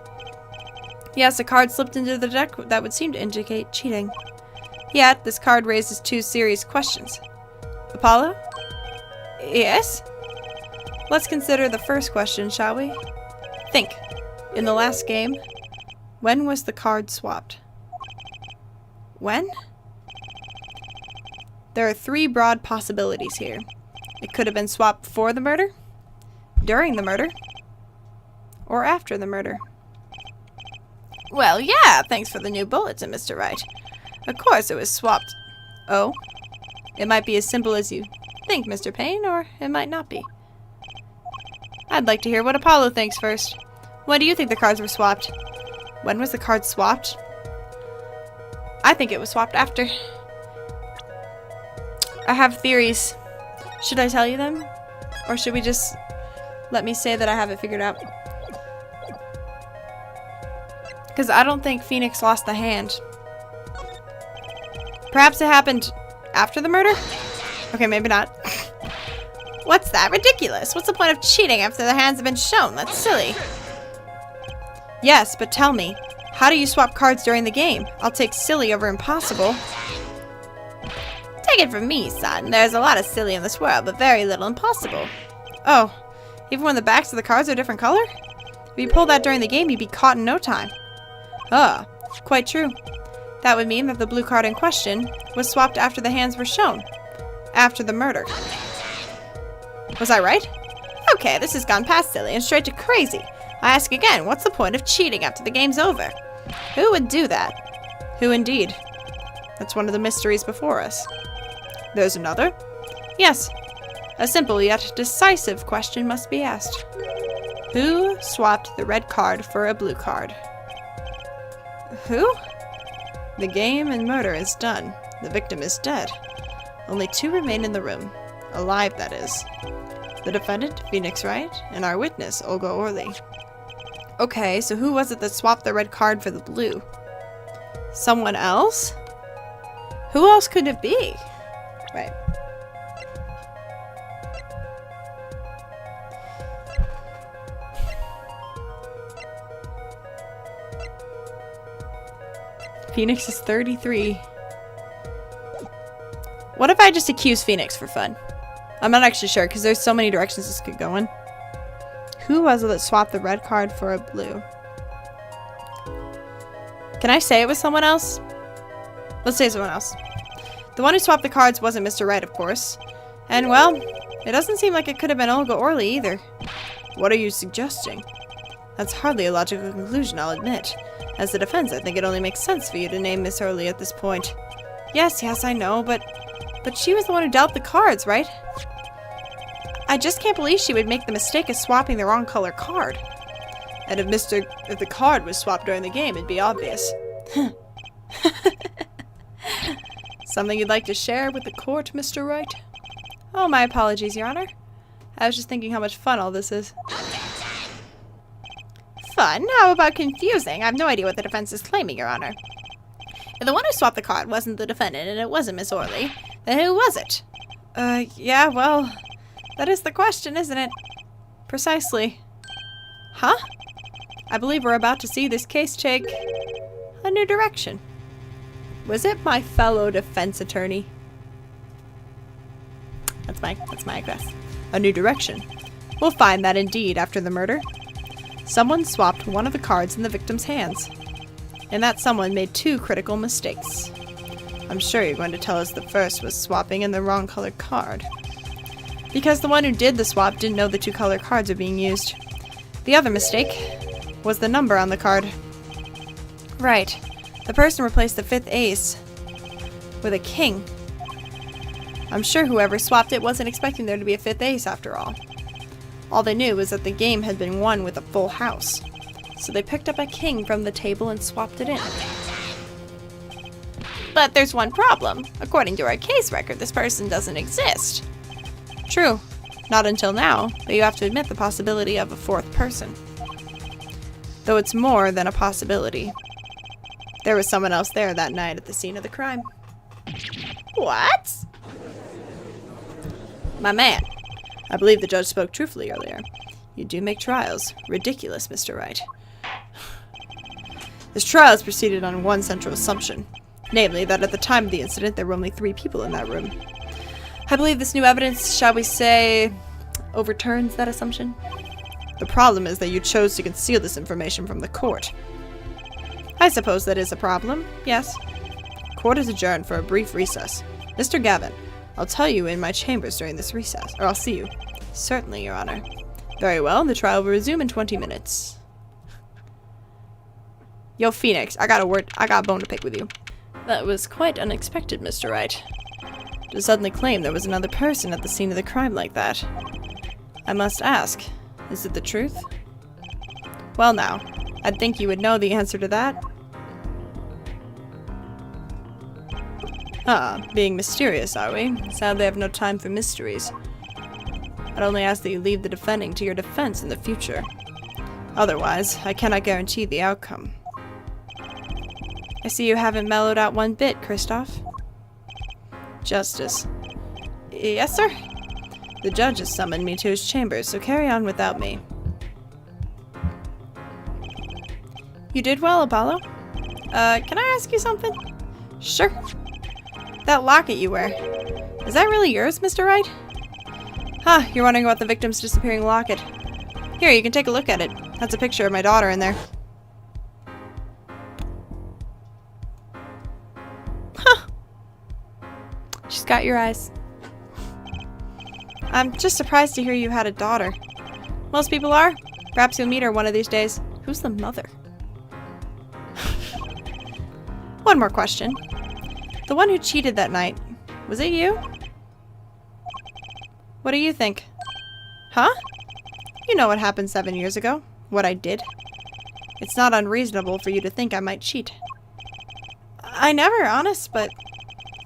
Yes, a card slipped into the deck that would seem to indicate cheating. Yet, this card raises 2 serious questions. Apollo? Yes? Let's consider the first question, shall we? Think. In the last game, when was the card swapped? When? There are 3 broad possibilities here. It could have been swapped before the murder, during the murder, or after the murder. Well, yeah, thanks for the new bulletin, Mr. Wright. Of course it was swapped. Oh? It might be as simple as you think, Mr. Payne, or it might not be. I'd like to hear what Apollo thinks first. When do you think the cards were swapped? When was the card swapped? I think it was swapped after. I have theories. Should I tell you them? Or should we just let me say that I have it figured out? Because I don't think Phoenix lost the hand. Perhaps it happened after the murder? Okay, maybe not. What's that? Ridiculous. What's the point of cheating after the hands have been shown? That's silly. Yes, but tell me, how do you swap cards during the game? I'll take silly over impossible. Take it from me, son. There's a lot of silly in this world, but very little impossible. Oh, even when the backs of the cards are a different color? If you pulled that during the game, you'd be caught in no time. Ah, quite true. That would mean that the blue card in question was swapped after the hands were shown. After the murder. Was I right? Okay, this has gone past silly and straight to crazy. I ask again, what's the point of cheating after the game's over? Who would do that? Who indeed? That's one of the mysteries before us. There's another? Yes. A simple yet decisive question must be asked. Who swapped the red card for a blue card? Who? The game and murder is done. The victim is dead. Only 2 remain in the room. Alive, that is. The defendant, Beanix Wright, and our witness, Olga Orley. Okay, so who was it that swapped the red card for the blue? Someone else? Who else could it be? Right. Phoenix is 33. What if I just accuse Phoenix for fun? I'm not actually sure, because there's so many directions this could go in. Who was it that swapped the red card for a blue? Can I say it was someone else? Let's say someone else. The one who swapped the cards wasn't Mr. Wright, of course. And, well, it doesn't seem like it could have been Olga Orley either. What are you suggesting? That's hardly a logical conclusion, I'll admit. As a defense, I think it only makes sense for you to name Miss Orley at this point. Yes, I know, but she was the one who dealt the cards, right? I just can't believe she would make the mistake of swapping the wrong color card. And if the card was swapped during the game, it'd be obvious. Something you'd like to share with the court, Mr. Wright? Oh, my apologies, Your Honor. I was just thinking how much fun all this is. Fun? How about confusing? I have no idea what the defense is claiming, Your Honor. If the one who swapped the card wasn't the defendant and it wasn't Miss Orley, then who was it? Yeah, well, that is the question, isn't it? Precisely. Huh? I believe we're about to see this case take a new direction. Was it my fellow defense attorney? That's my guess. A new direction. We'll find that indeed after the murder. Someone swapped one of the cards in the victim's hands. And that someone made 2 critical mistakes. I'm sure you're going to tell us the first was swapping in the wrong colored card. Because the one who did the swap didn't know the 2 color cards were being used. The other mistake was the number on the card. Right. The person replaced the 5th ace with a king. I'm sure whoever swapped it wasn't expecting there to be a 5th ace after all. All they knew was that the game had been won with a full house. So they picked up a king from the table and swapped it in. But there's one problem. According to our case record, this person doesn't exist. True. Not until now, but you have to admit the possibility of a fourth person. Though it's more than a possibility. There was someone else there that night at the scene of the crime. What? My man. I believe the judge spoke truthfully earlier. You do make trials. Ridiculous, Mr. Wright. This trial is proceeded on one central assumption. Namely, that at the time of the incident, there were only 3 people in that room. I believe this new evidence, shall we say, overturns that assumption. The problem is that you chose to conceal this information from the court. I suppose that is a problem, yes. Court is adjourned for a brief recess. Mr. Gavin, I'll tell you in my chambers during this recess, or I'll see you. Certainly, Your Honor. Very well, the trial will resume in 20 minutes. Yo, Phoenix, I got a bone to pick with you. That was quite unexpected, Mr. Wright. To suddenly claim there was another person at the scene of the crime like that. I must ask, is it the truth? Well now, I'd think you would know the answer to that. Being mysterious, are we? Sadly, I have no time for mysteries. I'd only ask that you leave the defending to your defense in the future. Otherwise, I cannot guarantee the outcome. I see you haven't mellowed out one bit, Kristoff. Justice. Yes, sir? The judge has summoned me to his chambers, so carry on without me. You did well, Apollo. Can I ask you something? Sure. That locket you wear, is that really yours, Mr. Wright? Huh, you're wondering about the victim's disappearing locket. Here, you can take a look at it. That's a picture of my daughter in there. Huh. She's got your eyes. I'm just surprised to hear you had a daughter. Most people are. Perhaps you'll meet her one of these days. Who's the mother? One more question. The one who cheated that night, was it you? What do you think? Huh? You know what happened 7 years ago. What I did. It's not unreasonable for you to think I might cheat. I never, honest, but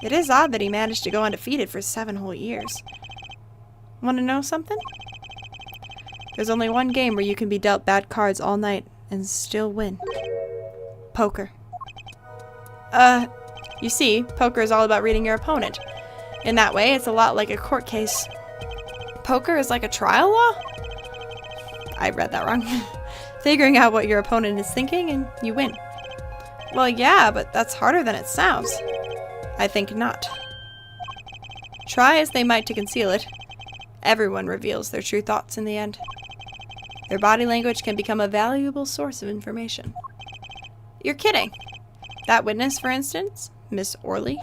it is odd that he managed to go undefeated for 7 whole years. Want to know something? There's only one game where you can be dealt bad cards all night and still win. Poker. You see, poker is all about reading your opponent. In that way, it's a lot like a court case. Poker is like a trial law? I read that wrong. Figuring out what your opponent is thinking and you win. Well, yeah, but that's harder than it sounds. I think not. Try as they might to conceal it, everyone reveals their true thoughts in the end. Their body language can become a valuable source of information. You're kidding. That witness, for instance, Miss Orley.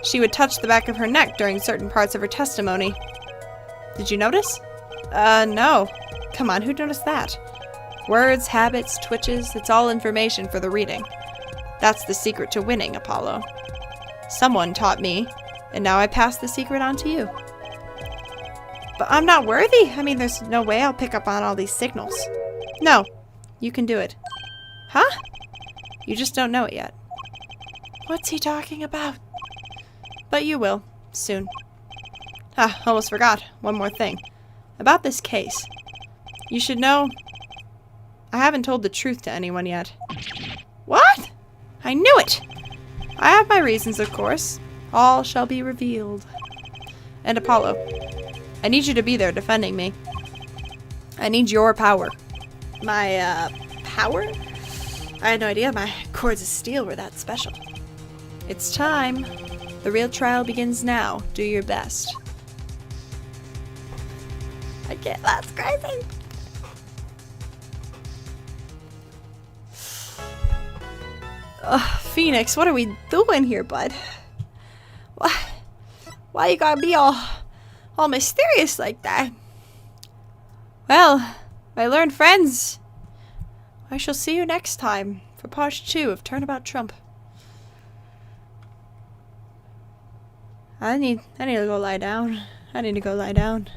She would touch the back of her neck during certain parts of her testimony. Did you notice? No. Come on, who noticed that? Words, habits, twitches, it's all information for the reading. That's the secret to winning, Apollo. Someone taught me, and now I pass the secret on to you. But I'm not worthy. I mean, there's no way I'll pick up on all these signals. No, you can do it. Huh? You just don't know it yet. What's he talking about? But you will, soon. Almost forgot. One more thing. About this case. You should know, I haven't told the truth to anyone yet. What? I knew it! I have my reasons, of course. All shall be revealed. And Apollo, I need you to be there defending me. I need your power. My, power? I had no idea my cords of steel were that special. It's time. The real trial begins now. Do your best. I can't. That's crazy. Phoenix, what are we doing here, bud? Why you gotta be all mysterious like that? Well, I learned friends. I shall see you next time for part 2 of Turnabout Trump. I need to go lie down. I need to go lie down.